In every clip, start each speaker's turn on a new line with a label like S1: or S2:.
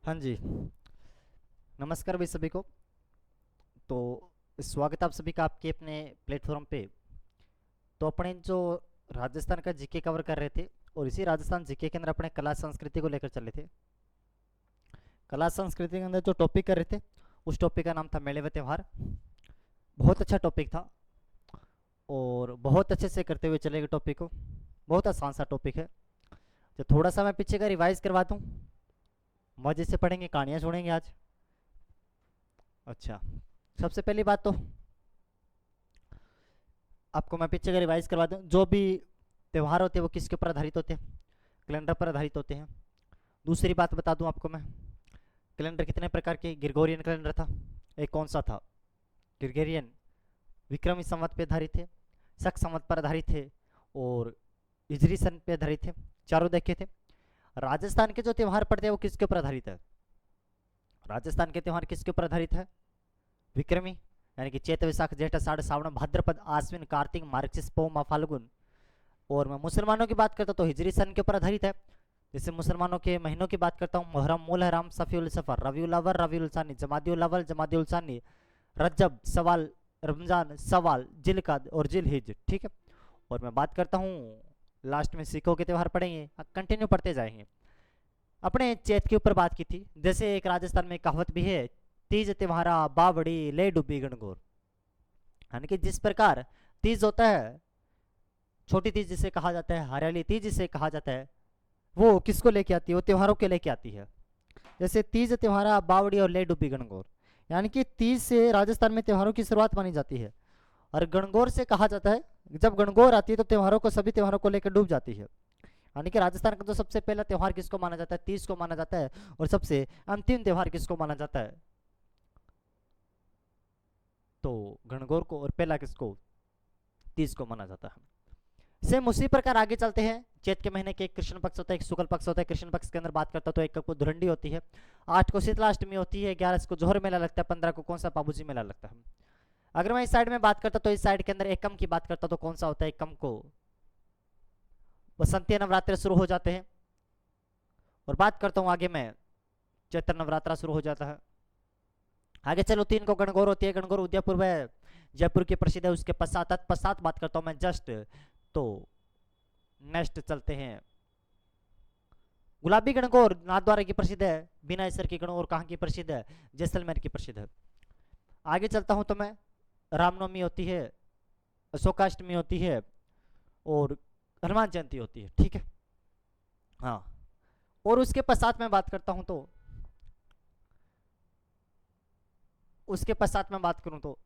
S1: हाँ जी। नमस्कार भाई सभी को। तो स्वागत है आप सभी का आपके अपने प्लेटफॉर्म पे। तो अपने जो राजस्थान का जीके कवर कर रहे थे, और इसी राजस्थान जीके के अंदर अपने कला संस्कृति को लेकर चले थे। कला संस्कृति के अंदर जो टॉपिक कर रहे थे, उस टॉपिक का नाम था मेले व त्योहार। बहुत अच्छा टॉपिक था और बहुत अच्छे से करते हुए चलेगा टॉपिक को। बहुत आसान सा टॉपिक है। जो थोड़ा सा मैं पीछे का रिवाइज करवा दूँ, मजे से पढ़ेंगे, कहानियाँ सुनेंगे आज। अच्छा, सबसे पहली बात तो आपको मैं पीछे का रिवाइज करवा दूं। जो भी त्यौहार होते हैं वो किसके ऊपर आधारित होते हैं? कैलेंडर पर आधारित होते हैं। दूसरी बात बता दूं आपको मैं, कैलेंडर कितने प्रकार के? ग्रिगोरियन कैलेंडर था, एक कौन सा था? ग्रिगोरियन। विक्रमी संवत पे आधारित थे, शक संवत पर आधारित थे, और हिजरी सन पे आधारित थे। चारों देखे थे। राजस्थान के जो त्यौहार पड़ते हैं वो किसके ऊपर आधारित है? राजस्थान के त्यौहार किसके ऊपर आधारित है? विक्रमी, यानी कि चैत वैशाख जेठ आषाढ़ सावन भाद्रपद आश्विन कार्तिक मार्गशीर्ष पौष माह फाल्गुन। और मैं मुसलमानों की बात करता हूँ तो हिजरी सन के ऊपर आधारित है। जैसे मुसलमानों के महीनों की बात करता हूँ, मुहर्रम, मूल हराम, सफ़ीउल सफ़र, रबीउल अव्वल, रबीउल सानी, जमादिउल अव्वल, जमादिउल सानी, रजब, सवाल, रमजान, सवाल, जिलकद और जिलहिज। ठीक है। और मैं बात करता हूँ लास्ट में सिखों के त्यौहार पढ़ेंगे, कंटिन्यू पढ़ते जाएंगे। अपने चैत के ऊपर बात की थी। जैसे एक राजस्थान में कहावत भी है, तीज त्योहारा बावड़ी ले डूबी गणगौर। यानी कि जिस प्रकार तीज होता है, छोटी तीज जिसे कहा जाता है, हरियाली तीज जिसे कहा जाता है, वो किसको लेके आती है? वो त्योहारों के लेके आती है। जैसे तीज त्योहारा बावड़ी और ले डूबी गणगौर, यानी कि तीज से राजस्थान में त्योहारों की शुरुआत मानी जाती है। और गणगौर से कहा जाता है, जब गणगौर आती है तो त्योहारों को, सभी त्योहारों को लेकर डूब जाती है। यानी कि राजस्थान का जो सबसे पहला त्योहार किसको माना जाता है? तीज को माना जाता है। और सबसे अंतिम त्योहार किसको माना जाता है? तो गणगौर को। और पहला किसको? तीज को माना जाता है। सेम उसी प्रकार आगे चलते हैं। चैत के महीने के एक कृष्ण पक्ष होता है, एक शुक्ल पक्ष होता है। कृष्ण पक्ष के अंदर बात करता तो एक को धुरंडी होती है, 8 को शीतलाष्टमी होती है, 11 को जोहर मेला लगता है, 15 को कौन सा? बाबूजी मेला लगता है। अगर मैं इस साइड में बात करता तो इस साइड के अंदर एकम की बात करता तो कौन सा होता है? एकम को बसंती नवरात्र शुरू हो जाते हैं। और बात करता हूँ आगे मैं, चैत्र नवरात्रा शुरू हो जाता है। आगे चलो, 3 को गणगौर होती है। गणगौर उदयपुर में, जयपुर की प्रसिद्ध है। उसके पश्चात तत्पश्चात बात करता हूँ मैं जस्ट। तो नेक्स्ट चलते हैं, गुलाबी गणगौर नाथद्वारा की प्रसिद्ध है। बिना इसर की गणगौर कहाँ की प्रसिद्ध है? जैसलमेर की प्रसिद्ध है। आगे चलता हूँ तो मैं, रामनवमी होती है, अशोकाष्टमी होती है, और हनुमान जयंती होती है। ठीक है। हाँ। और उसके पश्चात मैं बात करता हूँ तो, उसके पश्चात मैं बात करूँ तो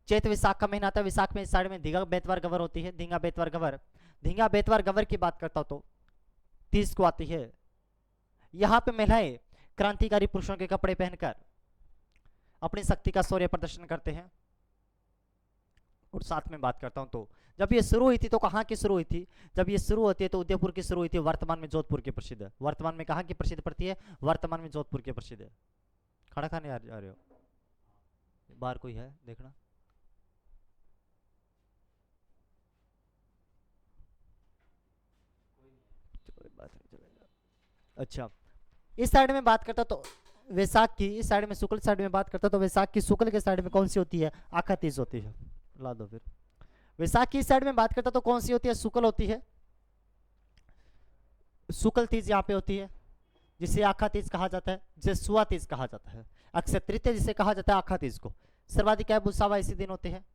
S1: चैत विशाख का महीना आता है। विशाख में इस साइड में धींगा बेतवार गवर होती है। धींगा बेतवार गवर, धींगा बेतवार गवर की बात करता हूँ तो 30 को आती है। यहाँ पे महिलाएं क्रांतिकारी पुरुषों के कपड़े पहनकर अपनी शक्ति का शौर्य प्रदर्शन करते हैं। और साथ में बात करता हूँ तो जब ये शुरू हुई थी तो कहाँ की शुरू हुई थी? जब ये शुरू होती है तो उदयपुर की शुरू हुई थी। वर्तमान में जोधपुर की प्रसिद्ध है। वर्तमान में कहाँ की प्रसिद्ध पड़ती है? वर्तमान में जोधपुर की प्रसिद्ध है। खाना खाने आ रहे हो? बाहर कोई है देखना। चलो, बात नहीं चलेगा। अच्छा, इस साइड में बात करता तो वैशाख की, इस साइड में शुक्ल साइड में बात करता तो वैशाख की शुक्ल के साइड में कौन सी होती है? आखा तीज होती है। ला दो फिर। वैशाख की इस साइड में बात करता तो कौन सी होती है? शुक्ल होती है। शुक्ल तीज यहाँ पे होती है, जिसे आखा तीज कहा जाता है, जिसे सुआ तीज कहा जाता है। अक्षय तृतीय जिसे कहा जाता है आखा तीज को। सर्वाधिक भूसावा इसी दिन होते हैं।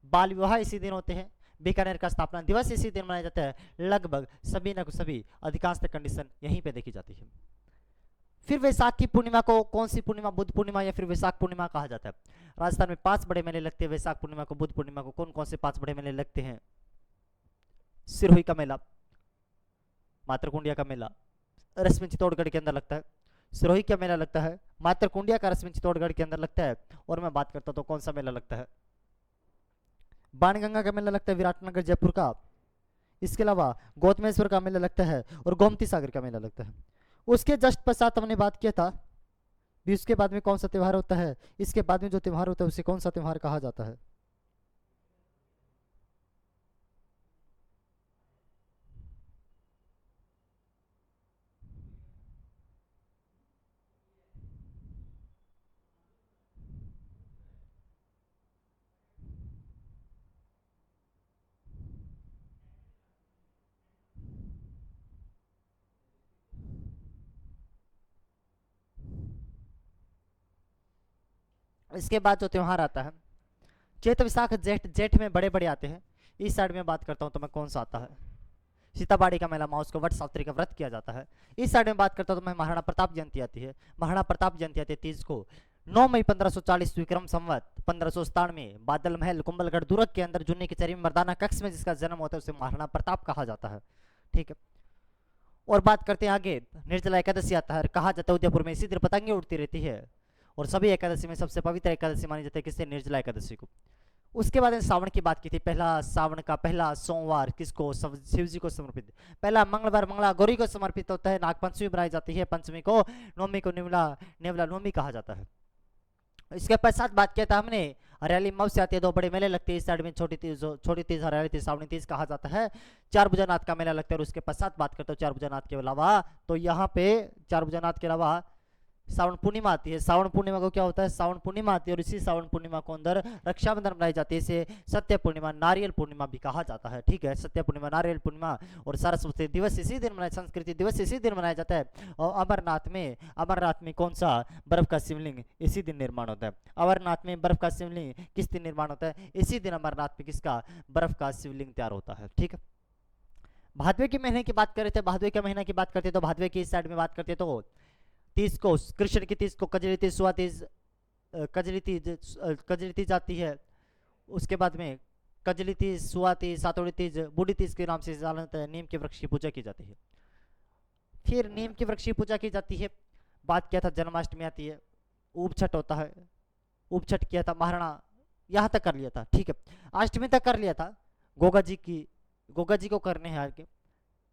S1: बाल विवाह इसी दिन होते हैं। बीकानेर का स्थापना दिवस इसी दिन मनाया जाता है। लगभग सभी न सभी, अधिकांश कंडीशन यहीं पे देखी जाती है। फिर वैशाख की पूर्णिमा को कौन सी पूर्णिमा? बुद्ध पूर्णिमा या फिर वैशाख पूर्णिमा कहा जाता है। राजस्थान में 5 बड़े मेले लगते हैं वैशाख पूर्णिमा को, बुद्ध पूर्णिमा को। कौन कौन से 5 बड़े मेले लगते हैं? सिरोही का मेला, मातरकुंडिया का मेला रश्मि चित्तौड़गढ़ के अंदर लगता है। सिरोही का मेला लगता है, मातरकुंडिया का रश्मि चित्तौड़गढ़ के अंदर लगता है। और मैं बात करता तो कौन सा मेला लगता है? बाणगंगा का मेला लगता है विराटनगर जयपुर का। इसके अलावा गौतमेश्वर का मेला लगता है, और गोमती सागर का मेला लगता है। उसके जस्ट पश्चात हमने बात किया था भी उसके बाद में कौन सा त्यौहार होता है, इसके बाद में जो त्यौहार होता है उसे कौन सा त्यौहार कहा जाता है? इसके बाद जो त्योहार आता है चैत विशाख जेठ, जेठ में बड़े बड़े आते हैं। इस साइड में बात करता हूँ तो मैं कौन सा आता है, सीताबाड़ी का मेला, माउस को वट सावित्री का व्रत किया जाता है। इस साइड में बात करता हूँ तो मैं महाराणा प्रताप जयंती आती है। महाराणा प्रताप जयंती आती है 30 को। 9 मई 1540 विक्रम संवत 1597 बादल महल कुंभलगढ़ दुर्ग के अंदर जुन्नी की चरी मर्दाना कक्ष में जिसका जन्म होता है उसे महाराणा प्रताप कहा जाता है। ठीक है, और बात करते हैं आगे, निर्जला एकादशी आता है। कहा जाता है उदयपुर में इसी दिन पतंगे उड़ती रहती है और सभी एकादशी में सबसे पवित्र एकादशी मानी जाती है किससे, निर्जला एकादशी को। उसके बाद सावन की बात की थी। पहला सावन का पहला सोमवार किसको, शिव जी को समर्पित। पहला मंगलवार मंगला गौरी को समर्पित होता है। नागपंचमी बनाई जाती है। पंचमी को, नवमी को नेवला, नेवला नवमी कहा जाता है। इसके पश्चात बात किया था हमने, हरियाली मऊ से आती है, 2 बड़े मेले लगते हैं इस साइड में, छोटी तीज हरियाली तीज सावनी तीज कहा जाता है। चार भुजानाथ का मेला लगता है। और उसके पश्चात बात करते हो चार भुजानाथ के अलावा, तो यहाँ पे चार भुजानाथ के अलावा सावन पूर्णिमा आती है। सावन पूर्णिमा को क्या होता है, सावन पूर्णिमा आती है और इसी सावन पूर्णिमा को अंदर रक्षाबंधन मनाई जाती है। इसे सत्य पूर्णिमा, नारियल पूर्णिमा भी कहा जाता है। ठीक है, सत्य पूर्णिमा, नारियल पूर्णिमा और सरस्वती दिवस इसी दिन मनाया, संस्कृति दिवस इसी दिन मनाया जाता है। और अमरनाथ में कौन सा, बर्फ का शिवलिंग इसी दिन निर्माण होता है। अमरनाथ में बर्फ का शिवलिंग किस दिन निर्माण होता है, इसी दिन अमरनाथ में किसका, बर्फ का शिवलिंग तैयार होता है। ठीक है, भादवे के महीने की बात कर रहे थे। भादवे के महीने की बात करते तो भादवे की इस साइड में बात करते तो 30 को, कृष्ण की 30 को कजरी तीज, सुआ तीज, कजरी तीज आती है। उसके बाद में कजली तीज, सुआ तीज, सातोड़ी तीज, बूढ़ी तीज के नाम से जानते हैं। नीम के वृक्ष की पूजा की जाती है। फिर नीम के वृक्ष की पूजा की जाती है। बात किया था जन्माष्टमी आती है, ऊप छठ होता है, ऊप छठ किया था महाराणा, यहाँ तक कर लिया था। ठीक है, अष्टमी तक कर लिया था। गोगा जी को करने हैं आगे।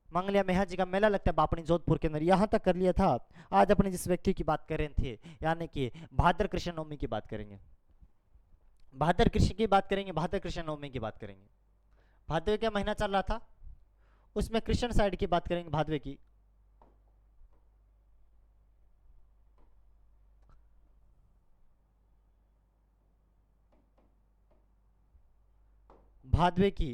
S1: मंगलिया मेहा जी का मेला लगता है बापनी जोधपुर के अंदर, यहाँ तक कर लिया था। आज अपने जिस व्यक्ति की बात कर रहे थे, यानी कि भाद्र कृष्ण नवमी की बात करेंगे। भाद्र कृष्ण की बात करेंगे, भाद्र कृष्ण नवमी की बात करेंगे। भाद्र का महीना चल रहा था, उसमें कृष्ण साइड की बात करेंगे भाद्वे की। भाद्वे की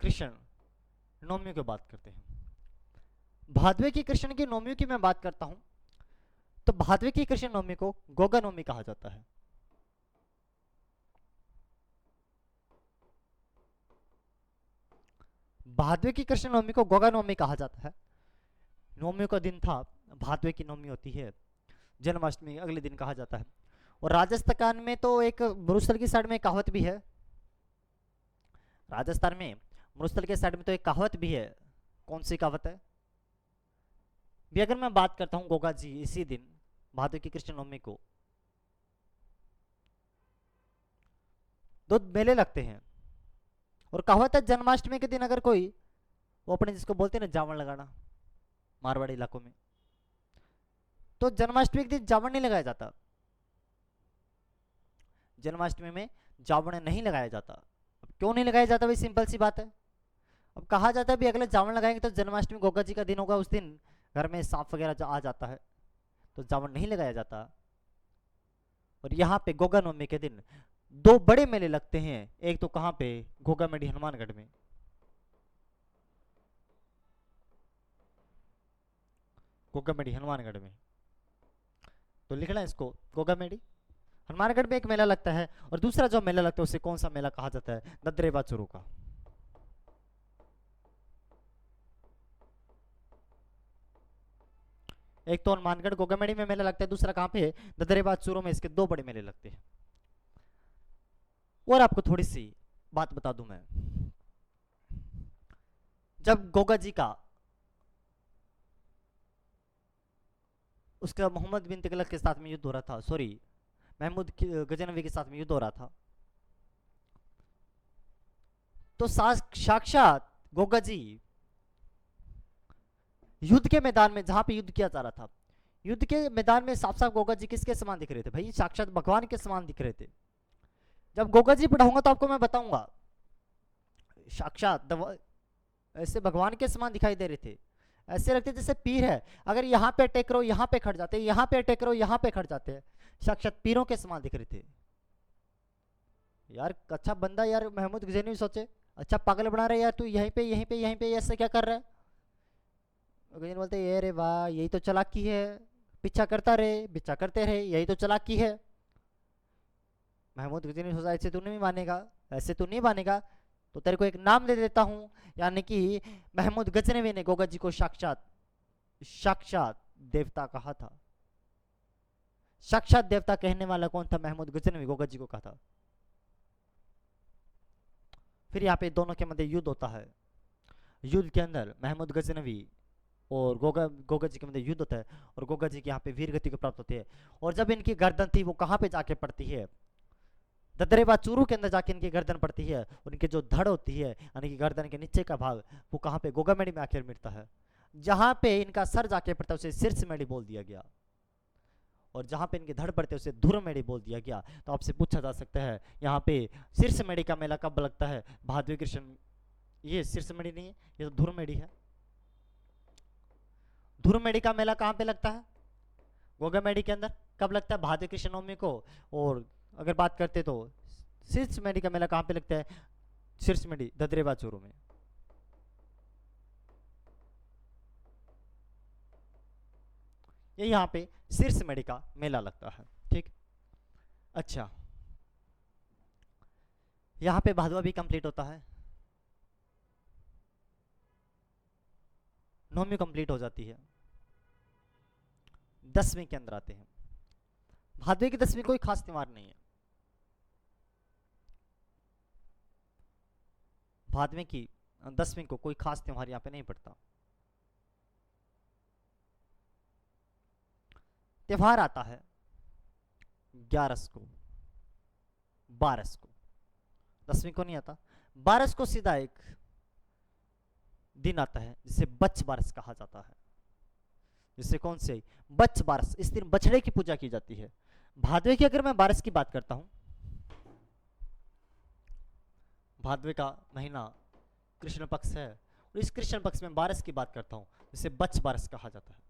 S1: कृष्ण नवमी की बात करते हैं। भादवे की कृष्ण की नवमी की मैं बात करता हूं तो भादवे की कृष्ण नवमी को गोगा नवमी कहा जाता है। भादवे की कृष्ण नवमी को गोगा नवमी कहा जाता है। नवमी का दिन था, भादवे की नवमी होती है, जन्माष्टमी अगले दिन कहा जाता है। और राजस्थान में तो एक मरुस्थल की साइड में कहावत भी है, राजस्थान में मरुस्थल के साइड में तो एक कहावत भी है। कौन सी कहावत है भी, अगर मैं बात करता हूं गोगा जी इसी दिन भादवे की कृष्ण नवमी को 2 मेले लगते हैं। और कहावत है जन्माष्टमी के दिन अगर कोई, वो अपने जिसको बोलते हैं ना जावण लगाना मारवाड़ी इलाकों में, तो जन्माष्टमी के दिन जावण नहीं लगाया जाता। जन्माष्टमी में जावण नहीं लगाया जाता। अब क्यों नहीं लगाया जाता भाई, सिंपल सी बात है। अब कहा जाता है भी अगले जावण लगाएंगे तो जन्माष्टमी गोगा जी का दिन होगा, उस दिन घर में सांप वगैरह आ जाता है, तो जावण नहीं लगाया जाता। और यहाँ पे गोगा नवमी के दिन 2 बड़े मेले लगते हैं। एक तो कहाँ पे, गोगा मेडी हनुमानगढ़ में, गोगा मेडी हनुमानगढ़ में, तो लिखना है इसको, गोगा मेडी हनुमानगढ़ में एक मेला लगता है। और दूसरा जो मेला लगता है उसे कौन सा मेला कहा जाता है, ददरेवा चूरू का। एक तो हनुमानगढ़ गोगामेड़ी में मेला लगता है, दूसरा कहां पे, ददरेवा चूरू में। इसके 2 बड़े मेले लगते हैं। और आपको थोड़ी सी बात बता दूं मैं, जब गोगा जी का, उसका मोहम्मद बिन तुगलक के साथ में युद्ध हो रहा था, सॉरी महमूद गजनवी के साथ में युद्ध हो रहा था, तो साक्षात गोगा जी युद्ध के मैदान में, जहां पे युद्ध किया जा रहा था, युद्ध के मैदान में साफ साफ गोगा जी किसके समान दिख रहे थे भाई, साक्षात भगवान के समान दिख रहे थे। जब गोगा जी पढ़ाऊंगा तो आपको मैं बताऊंगा, साक्षात ऐसे भगवान के समान दिखाई दे रहे थे। ऐसे लगते जैसे पीर है, अगर यहाँ पे अटैक करो यहाँ पे खड़ जाते, यहाँ पे अटैक करो यहाँ पे खड़ जाते हैं। साक्षात पीरों के समान दिख रहे थे यार। अच्छा बंदा यार, महमूद गजनवी सोचे अच्छा पागल बना रहे यार, तू यहीं पे यहीं पे यहीं पे ऐसे क्या कर रहा है? गजनी बोलते ये रे वाह, यही तो चालाकी है, पीछा करता रहे, पीछा करते रहे, यही तो चालाकी है। महमूद गजनी ने सोचा ऐसे तू नहीं मानेगा, ऐसे तू नहीं मानेगा, तो तेरे को एक नाम दे देता हूँ। यानी कि महमूद गजनवी ने गोगा जी को साक्षात साक्षात देवता कहा था। साक्षात देवता कहने वाला कौन था? महमूद गजनवी गोगा जी को कहा था। फिर यहाँ पे दोनों के मध्य युद्ध होता है। युद्ध के अंदर महमूद गजनवी और गोगा गोगा जी के मध्य युद्ध होता है, और गोगा जी की यहाँ पे वीर गति को प्राप्त होती है। और जब इनकी गर्दन थी वो कहाँ पे जाके पड़ती है? ददरेवा चूरू के अंदर जाके इनकी गर्दन पड़ती है, और इनकी जो धड़ होती है यानी कि गर्दन के नीचे का भाग, वो कहाँ पे? गोगामेड़ी में आखिर मिलता है। जहां पे इनका सर जाके पड़ता है उसे शीर्षमेड़ी बोल दिया गया, और जहां पे इनकी धड़ पड़ते उसे धुरमेड़ी बोल दिया गया। तो आपसे पूछा जा सकता है यहाँ पे शीर्षमेड़ी का मेला कब लगता है? भादवी कृष्ण, ये शीर्षमेड़ी नहीं है, ये तो धुरमेड़ी है। धुरमेड़ी का मेला कहाँ पे लगता है? गोगामेड़ी के अंदर। कब लगता है? भादवी कृष्ण नवमी को। और अगर बात करते तो शीर्षमेड़ी का मेला कहाँ पे लगता है? शीर्षमेड़ी ददरेवा चूरू में। ये यहाँ पे शीर्षमेड़ी का मेला लगता है। ठीक, अच्छा यहाँ पे भादवा भी कंप्लीट होता है, नौवीं कंप्लीट हो जाती है, दसवीं के अंदर आते हैं। भादवे की दसवीं कोई खास त्योहार नहीं है। भादवे की दसवीं को कोई खास त्योहार यहाँ पे नहीं पड़ता। त्योहार आता है 11 को, 12 को, दसवीं को नहीं आता। 12 को सीधा एक दिन आता है जिसे बच्च बारस कहा जाता है। जिसे कौन से? बच्च बारस। इस दिन बछड़े की पूजा की जाती है। भादवे की अगर मैं बारस की बात करता हूं, भादवे का महीना कृष्ण पक्ष है, और इस कृष्ण पक्ष में बारस की बात करता हूं जिसे बच्च बारस कहा जाता है।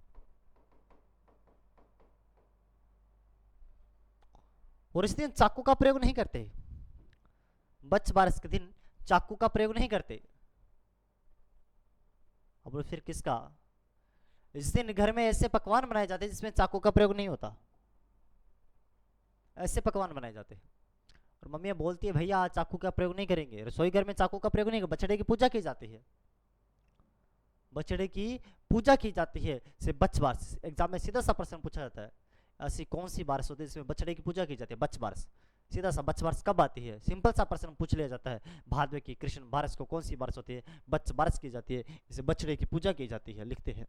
S1: और इस दिन चाकू का प्रयोग नहीं करते। बच्च बारस के दिन चाकू का प्रयोग नहीं करते। अब फिर किसका? इस दिन घर में ऐसे पकवान बनाए जाते हैं जिसमें चाकू का प्रयोग नहीं होता। ऐसे पकवान बनाए जाते हैं, और मम्मी बोलती है भैया आज चाकू का प्रयोग नहीं करेंगे, रसोई घर में चाकू का प्रयोग नहीं करेंगे। बछड़े की पूजा की जाती है, बछड़े की पूजा की जाती है। से बच्च बारस एग्जाम में सीधा सा प्रश्न पूछा जाता है, ऐसी कौन सी बारस होती है जिसमें बछड़े की पूजा की जाती है? बच्च बारस। सीधा सा बच्च बारस कब आती है? सिंपल सा प्रश्न पूछ लिया जाता है। भादवे की कृष्ण बारस को कौन सी बारस होती है? बच्च बारस की जाती है, इसे बछड़े की पूजा की जाती है, लिखते हैं।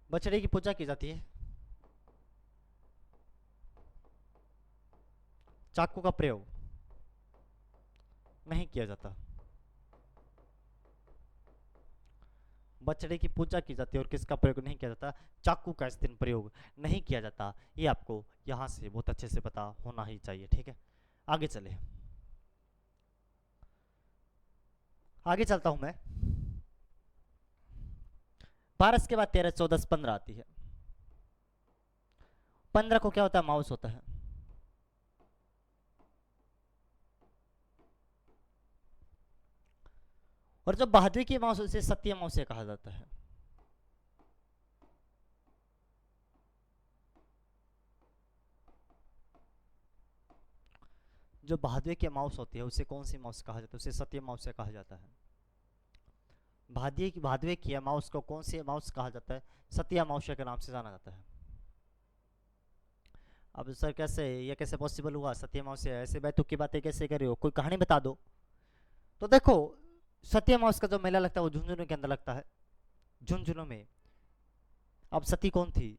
S1: बछड़े की पूजा की जाती है, चाकू का प्रयोग नहीं किया जाता। बछड़े की पूजा की जाती है और किसका प्रयोग नहीं किया जाता? चाकू का इस दिन प्रयोग नहीं किया जाता। ये आपको यहां से बहुत अच्छे से पता होना ही चाहिए। ठीक है, आगे चले, आगे चलता हूं मैं। बारस के बाद 13, 14, 15 आती है। 15 को क्या होता है? माउस होता है। और जो भादवी की माउस उसे सत्य अमावस्या कहा जाता है। जो भादवे की अमावस होती है उसे कौन सी अमावस कहा जाता है? उसे सत्य अमावस्या कहा जाता है। भादवे की अमावस को कौन सी अमावस कहा जाता है? सत्य अमावस्या के नाम से जाना जाता है। अब सर कैसे, ये कैसे पॉसिबल हुआ? सत्य अमावस्या ऐसे बैतुक की बातें कैसे कर रहे हो? कोई कहानी बता दो। तो देखो, सत्य अमावस का जो मेला लगता है वो झुंझुनू के अंदर लगता है। झुंझुनू में अब सती कौन थी?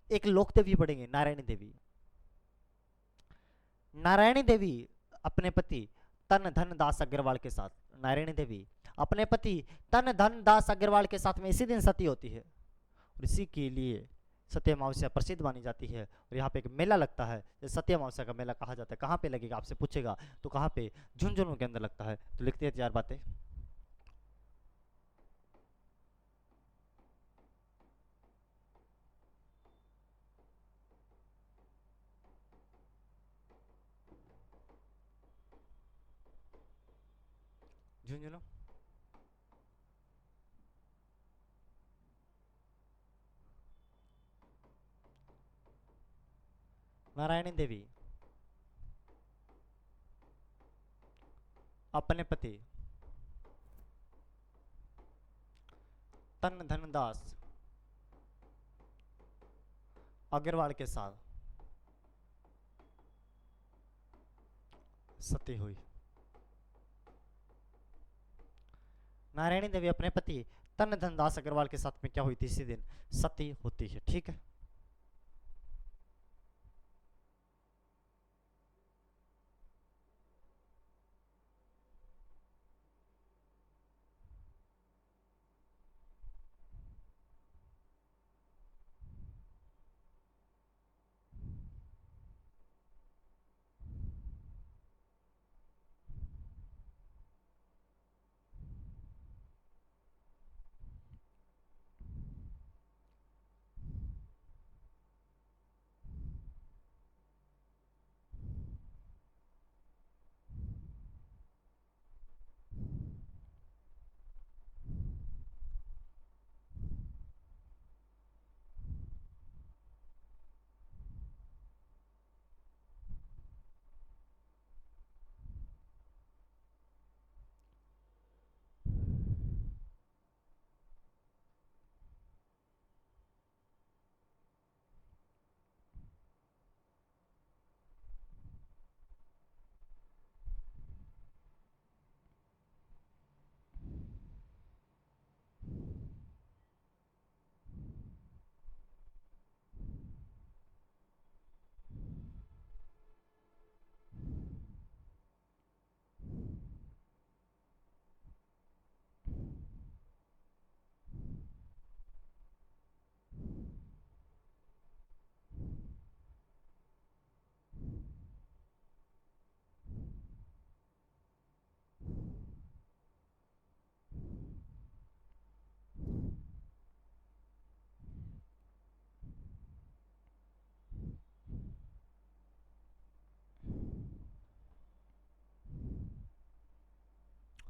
S1: एक लोक देवी पढ़ेंगे, नारायणी देवी। नारायणी देवी अपने पति तन धन दास अग्रवाल के साथ, नारायणी देवी अपने पति तन धन दास अग्रवाल के साथ में इसी दिन सती होती है, और इसी के लिए सत्य अमावस्या प्रसिद्ध मानी जाती है। और यहाँ पे एक मेला लगता है, सत्य अमावस्या का मेला कहा जाता है। कहाँ पे लगेगा आपसे पूछेगा तो कहाँ पे? झुंझुनू के अंदर लगता है। तो लिखते हैं 4 बातें। झुंझुनू, नारायणी देवी अपने पति तन धनदास अग्रवाल के साथ सती हुई। नारायणी देवी अपने पति तन धनदास अग्रवाल के साथ में क्या हुई थी इसी दिन? सती होती है। ठीक है,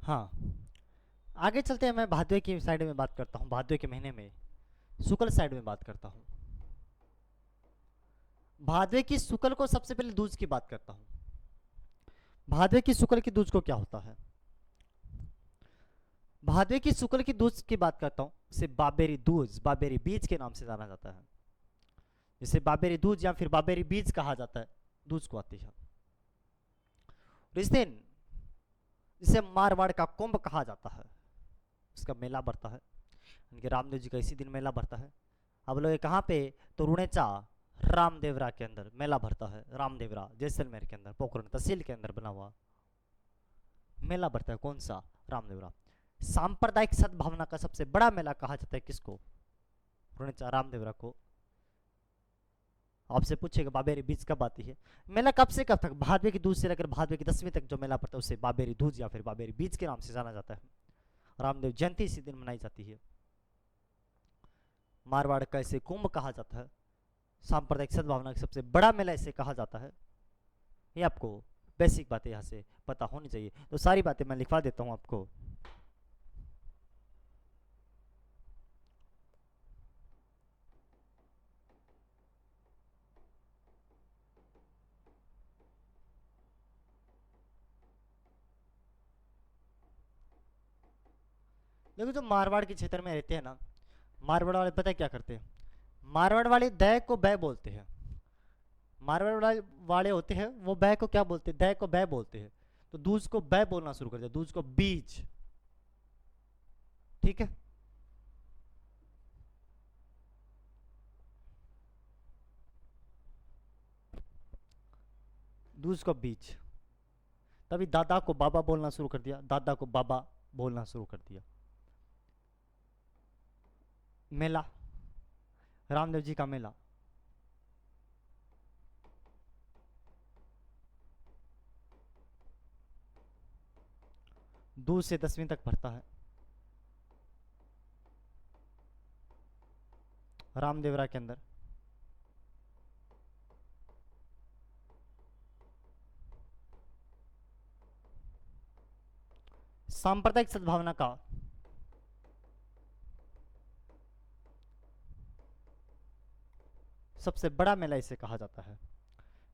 S1: हाँ आगे चलते हैं। मैं भादवे की साइड में बात करता हूँ, भादवे के महीने में शुक्ल साइड में बात करता हूँ। भादवे की शुक्ल को सबसे पहले दूज की बात करता हूँ। भादवे की शुक्ल की दूज को क्या होता है? भादवे की शुक्ल की दूज की बात करता हूँ, इसे बाबेरी दूज, बाबेरी बीज के नाम से जाना जाता है। इसे बाबेरी दूज या फिर बाबेरी बीज कहा जाता है, दूज को आती है। और इस दिन इसे मारवाड़ का कुंभ कहा जाता है, इसका मेला बढ़ता है। इनके रामदेव जी का इसी दिन मेला भरता है। अब लोग कहाँ पे? तो रुणेचा रामदेवरा के अंदर मेला भरता है। रामदेवरा जैसलमेर के अंदर, पोखरण तहसील के अंदर बना हुआ मेला भरता है। कौन सा? रामदेवरा। सांप्रदायिक सद्भावना का सबसे बड़ा मेला कहा जाता है किसको? रुणेचा रामदेवरा को। आपसे पूछेगा बाबेरी बीज कब आती है? मेला कब से कब तक? भादवे की दूज से लेकर भादवे की 10वीं तक जो मेला पड़ता है उसे बाबेरी दूज या फिर बाबेरी बीज के नाम से जाना जाता है। रामदेव जयंती इसी दिन मनाई जाती है। मारवाड़ का इसे कुंभ कहा जाता है। सांप्रदायिक सद्भावना का सबसे बड़ा मेला इसे कहा जाता है। ये आपको बेसिक बातें यहाँ से पता होनी चाहिए। तो सारी बातें मैं लिखवा देता हूँ आपको। देखो जो मारवाड़ के क्षेत्र में रहते हैं ना, मारवाड़ वाले पता है क्या करते हैं? मारवाड़ वाले दय को बै बोलते हैं। मारवाड़ वाले होते हैं वो बै को क्या बोलते हैं? दय को बै बोलते हैं। तो दूज को बै बोलना शुरू कर दिया, दूज को बीज। ठीक है, दूज को बीज। तभी दादा को बाबा बोलना शुरू कर दिया, दादा को बाबा बोलना शुरू कर दिया। मेला, रामदेव जी का मेला दूज से 10वीं तक भरता है। रामदेवरा के अंदर सांप्रदायिक सद्भावना का सबसे बड़ा मेला इसे कहा जाता है।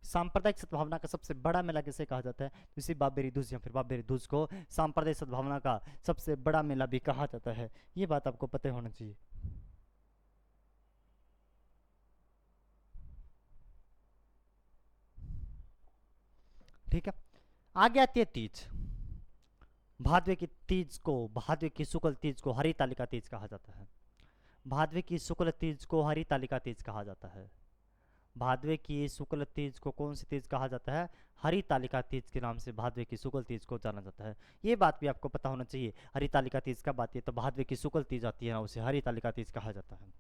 S1: सांप्रदायिक सद्भावना का सबसे बड़ा मेला किसे कहा जाता है? इसी बाबेरी दूज या फिर बाबेरी दूज को सांप्रदायिक सद्भावना का सबसे बड़ा मेला भी कहा जाता है। ये बात आपको पता होना चाहिए। ठीक है, आगे आती है तीज। भादवे की तीज को, भादवे की शुक्ल तीज को हरितालिका तीज कहा जाता है। भादवे की शुक्ल तीज को हरितालिका तीज कहा जाता है। भादवे की शुक्ल तीज को कौन सी तीज कहा जाता है? हरितालिका तीज के नाम से भादवे की शुक्ल तीज को जाना जाता है। ये बात भी आपको पता होना चाहिए। हरितालिका तीज कब आती है? तो भादवे की शुक्ल तीज आती है ना, उसे हरितालिका तीज कहा जाता है।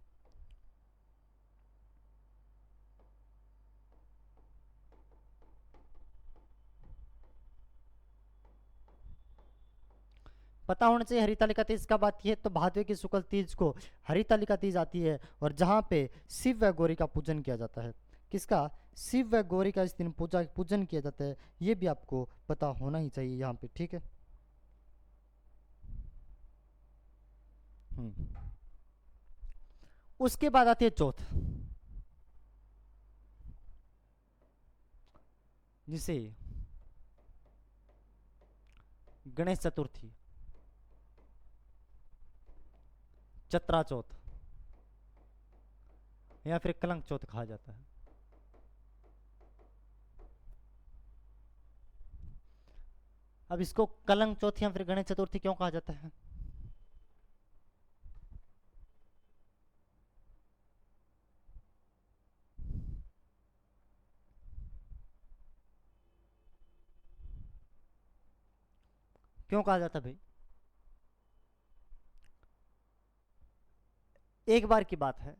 S1: पता होना चाहिए हरितालिका तीज कब आती है? तो भादवे की शुक्ल तीज को हरितालिका तीज आती है, और जहाँ पे शिव व गौरी का पूजन किया जाता है। किसका? शिव व गौरी का इस दिन पूजन किया जाता है। ये भी आपको पता होना ही चाहिए यहाँ पे। ठीक है, उसके बाद आती है चौथ, जिसे गणेश चतुर्थी, चतरा चौथ या फिर कलंक चौथ कहा जाता है। अब इसको कलंक चौथ या फिर गणेश चतुर्थी क्यों कहा जाता है? क्यों कहा जाता है भाई? एक बार की बात है,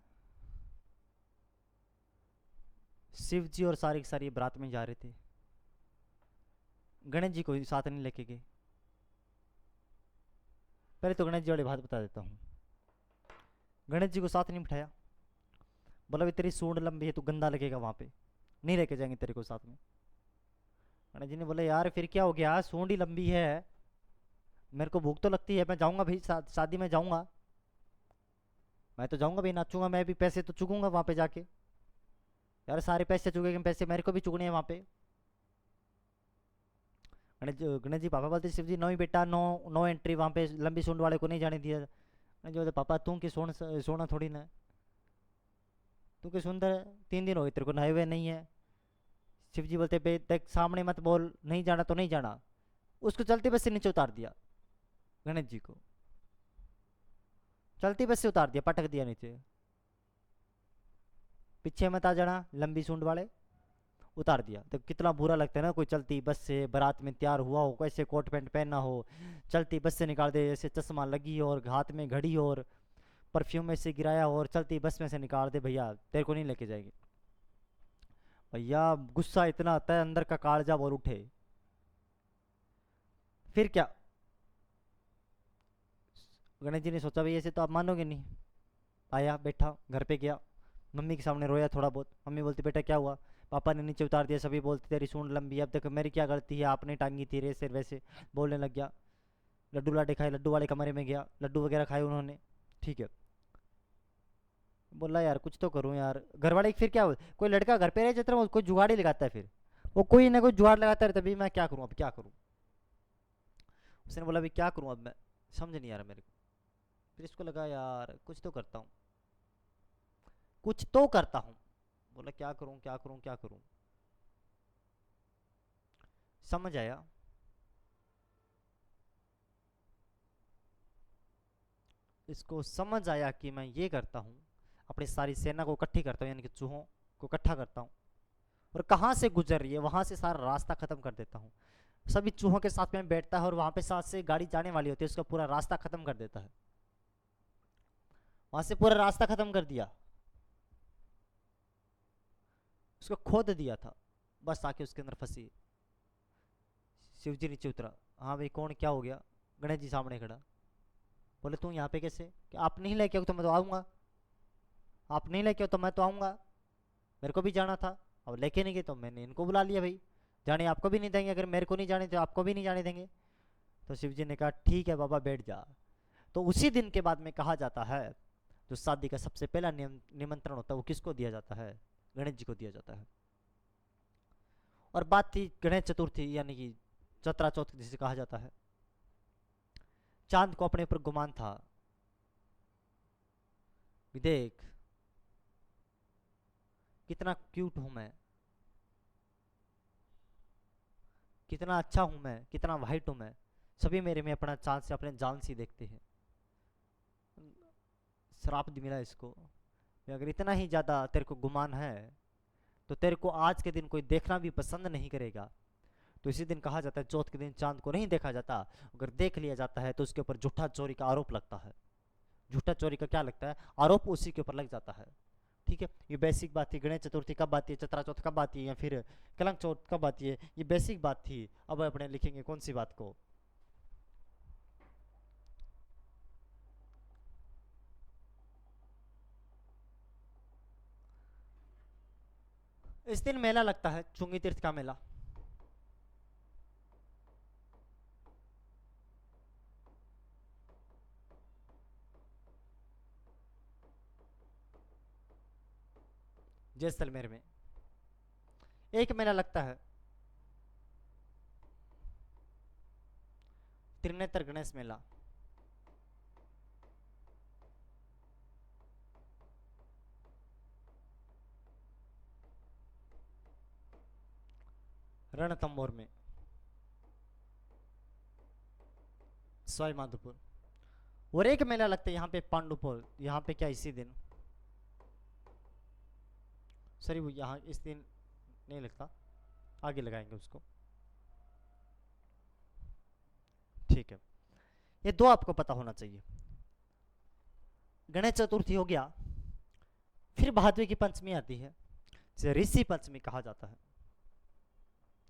S1: शिव जी और सारी की सारी बारात में जा रहे थे। गणेश जी को साथ नहीं लेके गए। पहले तो गणेश जी वाली बात बता देता हूँ। गणेश जी को साथ नहीं बिठाया, बोला भी तेरी सूंड लंबी है, तू गंदा लगेगा, वहां पे नहीं लेके जाएंगे तेरे को साथ में। गणेश जी ने बोला यार फिर क्या हो गया, सूंड ही लंबी है, मेरे को भूख तो लगती है, मैं जाऊंगा भाई, शादी में जाऊंगा, मैं तो जाऊंगा भाई, नाचूंगा, मैं भी पैसे तो चुकूंगा वहां पे जाके। यार सारे पैसे चुकेंगे, पैसे मेरे को भी चुकने हैं वहां पे। गणेश जी पापा बोलते शिव जी नो ही बेटा, नो नो एंट्री, वहां पे लंबी सूंड वाले को नहीं जाने दिया। गणेश जी बोलते पापा तू की सोना थोड़ी ना, तू की सुंदर, 3 दिन हो गए तेरे को नहाए हुए नहीं है। शिव जी बोलते बे देख सामने मत बोल, नहीं जाना तो नहीं जाना। उसको चलती बस से नीचे उतार दिया, गणेश जी को चलती बस से उतार दिया, पटक दिया नीचे। पीछे मत आ जाना लंबी सूंड वाले, उतार दिया। तो कितना बुरा लगता है ना, कोई चलती बस से बारात में तैयार हुआ हो, कैसे कोट पैंट पहनना हो, चलती बस से निकाल दे, ऐसे चश्मा लगी हो और हाथ में घड़ी हो और परफ्यूम में से गिराया हो और चलती बस में से निकाल दे, भैया तेरे को नहीं लेके जाएगी। भैया गुस्सा इतना आता है, अंदर का कालजा बोल उठे। फिर क्या, गणेश जी ने सोचा भाई ऐसे तो आप मानोगे नहीं। आया बैठा घर पे गया, मम्मी के सामने रोया थोड़ा बहुत। मम्मी बोलती बेटा क्या हुआ? पापा ने नीचे उतार दिया, सभी बोलते तेरी सूंड लंबी है। अब देखो मेरी क्या गलती है, आपने टांगी थी रेसे वैसे बोलने लग गया। लड्डू लाडे खाए, लड्डू वाले कमरे में गया, लड्डू वगैरह खाए उन्होंने। ठीक है, बोला यार कुछ तो करूं यार। घर वाले फिर क्या, कोई लड़का घर पे रह जाता है कोई जुगाड़ ही लगाता है, फिर वो कोई ना कोई जुगाड़ लगाता है, तभी मैं क्या करूं, अब क्या करूं। उसने बोला अभी क्या करूं, अब मैं समझ नहीं आ रहा मेरे को। फिर इसको लगा यार कुछ तो करता हूँ, कुछ तो करता हूँ। बोला क्या करूं क्या करूं क्या करूं। समझ आया, इसको समझ आया कि मैं ये करता हूँ, अपनी सारी सेना को इकट्ठी करता हूँ, यानी कि चूहों को इकट्ठा करता हूँ, और कहाँ से गुजर रही है वहां से सारा रास्ता खत्म कर देता हूँ। सभी चूहों के साथ में बैठता है और वहां पे साथ से गाड़ी जाने वाली होती है, उसका पूरा रास्ता खत्म कर देता है। वहां से पूरा रास्ता खत्म कर दिया, उसको खोद दिया था, बस आके उसके अंदर फंसी। शिव जी नीचे उतरा, हाँ भाई कौन क्या हो गया? गणेश जी सामने खड़ा। बोले तू यहाँ पे कैसे? कि आप नहीं लेके आओ तो मैं तो आऊँगा, आप नहीं लेके आओ तो मैं तो आऊँगा, मेरे को भी जाना था, अब लेके नहीं गए तो मैंने इनको बुला लिया भाई, जाने आपको भी नहीं देंगे, अगर मेरे को नहीं जाने तो आपको भी नहीं जाने देंगे। तो शिव जी ने कहा ठीक है बाबा बैठ जा। तो उसी दिन के बाद में कहा जाता है जो शादी का सबसे पहला निमंत्रण होता है वो किसको दिया जाता है? गणेश जी को दिया जाता है। और बात थी गणेश चतुर्थी यानी कि चतरा चौथ जिसे कहा जाता है। चांद को अपने ऊपर गुमान था, देख कितना क्यूट हूं मैं, कितना अच्छा हूं मैं, कितना वाइट हूं मैं, सभी मेरे में अपना चांद से अपने जान सी देखते हैं। श्राप मिला इसको, अगर इतना ही ज्यादा तेरे को गुमान है तो तेरे को आज के दिन कोई देखना भी पसंद नहीं करेगा। तो इसी दिन कहा जाता है चौथ के दिन चांद को नहीं देखा जाता, अगर देख लिया जाता है तो उसके ऊपर झूठा चोरी का आरोप लगता है। झूठा चोरी का क्या लगता है? आरोप उसी के ऊपर लग जाता है। ठीक है, ये बेसिक बात थी। गणेश चतुर्थी कब आती है, चतरा चौथ कब आती है, या फिर कलंक चौथ कब आती है, ये बेसिक बात थी। अब अपने लिखेंगे कौन सी बात को? इस दिन मेला लगता है, चुंगी तीर्थ का मेला। जैसलमेर में एक मेला लगता है, त्रिनेत्र गणेश मेला। रणथंभौर में, सवाई माधोपुर। और एक मेला लगता है यहाँ पे पांडुपुर, यहाँ पे क्या इसी दिन, सॉरी वो यहाँ इस दिन नहीं लगता, आगे लगाएंगे उसको। ठीक है, ये दो आपको पता होना चाहिए। गणेश चतुर्थी हो गया, फिर भादवे की पंचमी आती है जिसे ऋषि पंचमी कहा जाता है।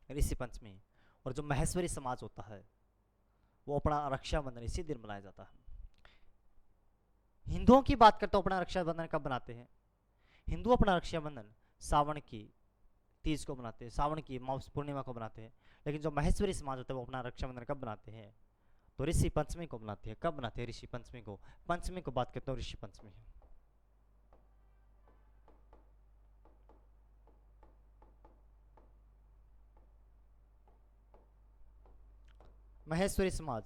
S1: ऋषि पंचमी। और जो महेश्वरी समाज होता है वो अपना रक्षाबंधन इसी दिन मनाया जाता है। हिंदुओं की बात करते हो, अपना रक्षाबंधन कब बनाते हैं? हिंदू अपना रक्षाबंधन सावन की तीज को बनाते हैं, सावन की मास पूर्णिमा को बनाते हैं। लेकिन जो महेश्वरी समाज होता है वो अपना रक्षाबंधन कब बनाते हैं? तो ऋषि पंचमी को बनाते हैं। कब बनाते हैं ऋषि पंचमी को? पंचमी को बात करते हो, ऋषि पंचमी। महेश्वरी समाज,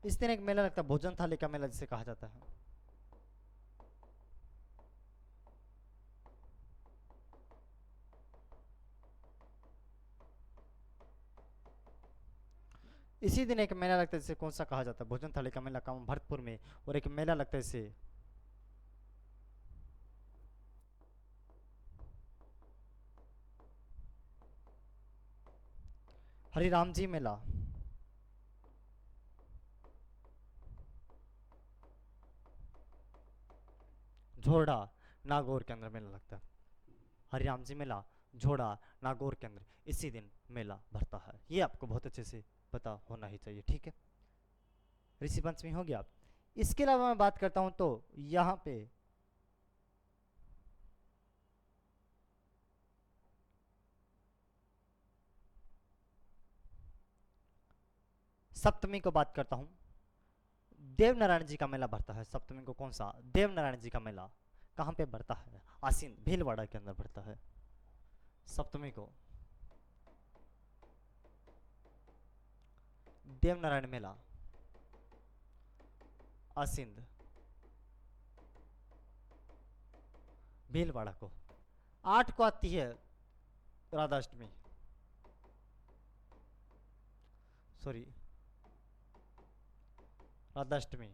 S1: इस दिन एक मेला लगता है, भोजन थाली का मेला जिसे कहा जाता है। इसी दिन एक मेला लगता है जिसे कौन सा कहा जाता है? भोजन थाली का मेला, काम भरतपुर में। और एक मेला लगता है इसे हरिराम जी मेला, झोरडा नागौर के अंदर मेला लगता है। हरिराम जी मेला, झोड़ा नागौर के अंदर इसी दिन मेला भरता है। ये आपको बहुत अच्छे से पता होना ही चाहिए। ठीक है, ऋषि पंचमी हो गया। इसके अलावा मैं बात करता हूं तो यहाँ पे सप्तमी को बात करता हूं। देवनारायण जी का मेला भरता है सप्तमी को। कौन सा? देवनारायण जी का मेला। कहाँ पे भरता है? आसीन भीलवाड़ा के अंदर भरता है सप्तमी को। देवनारायण मेला आसिंद भीलवाड़ा को। 8 को आती है राधाष्टमी, सॉरी राधाष्टमी।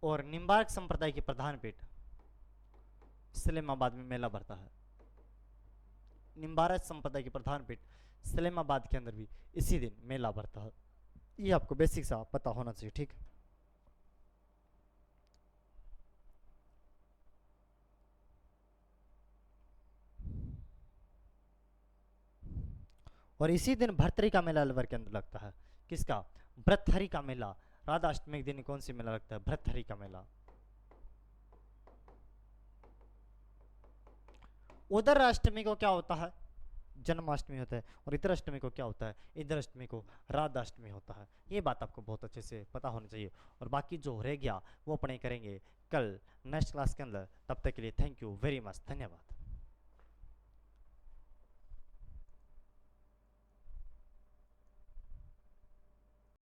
S1: और निम्बार्क संप्रदाय की प्रधान पीठ सलेमाबाद में मेला भरता है। निम्बारक संप्रदाय की प्रधान पीठ सलेमाबाद के अंदर भी इसी दिन मेला भरता है। ये आपको बेसिक सा पता होना चाहिए। ठीक, और इसी दिन भर्तरी का मेला अलवर के अंदर लगता है। किसका? भर्तहरि का मेला राधा अष्टमी के दिन कौन सी मेला लगता है? भर्तहरि का मेला। उधर अष्टमी को क्या होता है? जन्माष्टमी होता है। और इधर अष्टमी को क्या होता है? इधर अष्टमी को राधा अष्टमी होता है। ये बात आपको बहुत अच्छे से पता होनी चाहिए। और बाकी जो रह गया वो अपने करेंगे कल नेक्स्ट क्लास के अंदर। तब तक के लिए थैंक यू वेरी मच, धन्यवाद।